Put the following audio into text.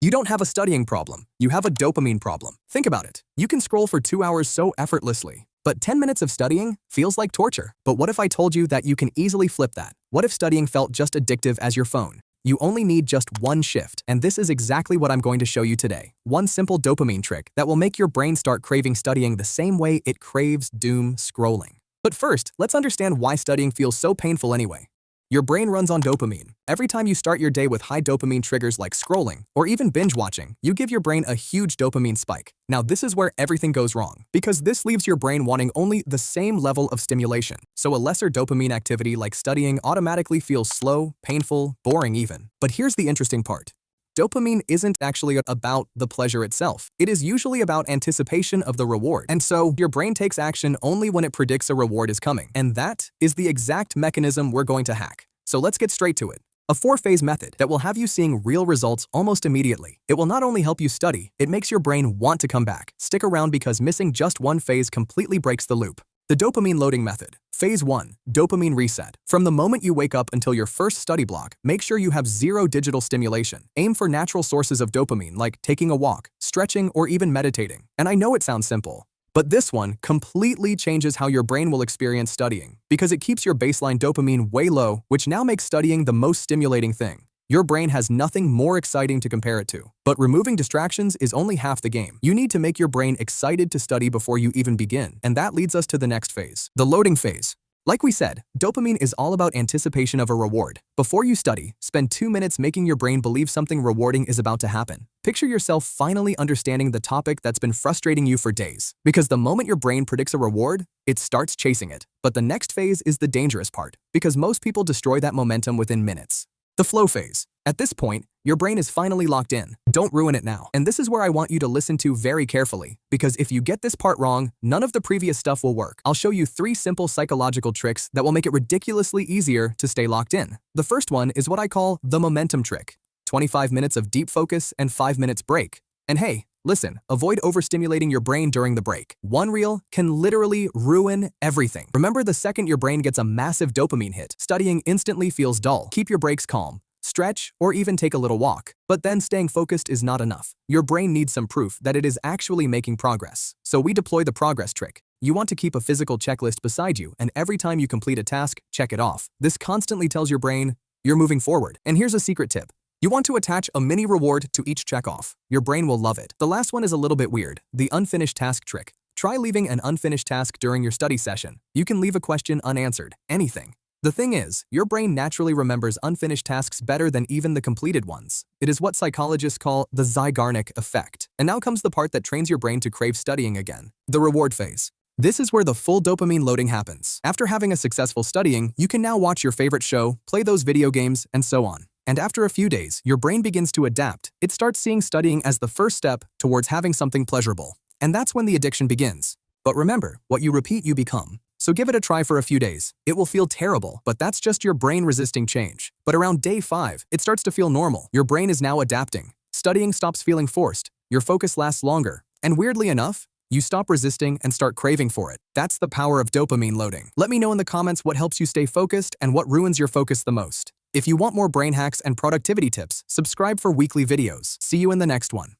You don't have a studying problem, you have a dopamine problem. Think about it. You can scroll for 2 hours so effortlessly, but 10 minutes of studying feels like torture. But what if I told you that you can easily flip that? What if studying felt just addictive as your phone? You only need just one shift, and this is exactly what I'm going to show you today. One simple dopamine trick that will make your brain start craving studying the same way it craves doom scrolling. But first, let's understand why studying feels so painful anyway. Your brain runs on dopamine. Every time you start your day with high dopamine triggers like scrolling or even binge watching, you give your brain a huge dopamine spike. Now this is where everything goes wrong, because this leaves your brain wanting only the same level of stimulation. So a lesser dopamine activity like studying automatically feels slow, painful, boring even. But here's the interesting part. Dopamine isn't actually about the pleasure itself. It is usually about anticipation of the reward. And so your brain takes action only when it predicts a reward is coming. And that is the exact mechanism we're going to hack. So let's get straight to it. A 4-phase method that will have you seeing real results almost immediately. It will not only help you study, it makes your brain want to come back. Stick around because missing just one phase completely breaks the loop. The dopamine loading method. Phase 1. Dopamine reset. From the moment you wake up until your first study block, make sure you have zero digital stimulation. Aim for natural sources of dopamine like taking a walk, stretching, or even meditating. And I know it sounds simple, but this one completely changes how your brain will experience studying because it keeps your baseline dopamine way low, which now makes studying the most stimulating thing. Your brain has nothing more exciting to compare it to. But removing distractions is only half the game. You need to make your brain excited to study before you even begin. And that leads us to the next phase, the loading phase. Like we said, dopamine is all about anticipation of a reward. Before you study, spend 2 minutes making your brain believe something rewarding is about to happen. Picture yourself finally understanding the topic that's been frustrating you for days. Because the moment your brain predicts a reward, it starts chasing it. But the next phase is the dangerous part, because most people destroy that momentum within minutes. The flow phase. At this point, your brain is finally locked in. Don't ruin it now. And this is where I want you to listen to very carefully, because if you get this part wrong, none of the previous stuff will work. I'll show you 3 simple psychological tricks that will make it ridiculously easier to stay locked in. The first one is what I call the momentum trick. 25 minutes of deep focus and 5 minutes break. And hey, listen, avoid overstimulating your brain during the break. One reel can literally ruin everything. Remember, the second your brain gets a massive dopamine hit, studying instantly feels dull. Keep your breaks calm. Stretch, or even take a little walk. But then staying focused is not enough. Your brain needs some proof that it is actually making progress. So we deploy the progress trick. You want to keep a physical checklist beside you, and every time you complete a task, check it off. This constantly tells your brain, you're moving forward. And here's a secret tip. You want to attach a mini reward to each check-off. Your brain will love it. The last one is a little bit weird. The unfinished task trick. Try leaving an unfinished task during your study session. You can leave a question unanswered. Anything. The thing is, your brain naturally remembers unfinished tasks better than even the completed ones. It is what psychologists call the Zeigarnik effect. And now comes the part that trains your brain to crave studying again. The reward phase. This is where the full dopamine loading happens. After having a successful studying, you can now watch your favorite show, play those video games, and so on. And after a few days, your brain begins to adapt. It starts seeing studying as the first step towards having something pleasurable. And that's when the addiction begins. But remember, what you repeat, you become. So give it a try for a few days. It will feel terrible, but that's just your brain resisting change. But around day 5, it starts to feel normal. Your brain is now adapting. Studying stops feeling forced. Your focus lasts longer. And weirdly enough, you stop resisting and start craving for it. That's the power of dopamine loading. Let me know in the comments what helps you stay focused and what ruins your focus the most. If you want more brain hacks and productivity tips, subscribe for weekly videos. See you in the next one.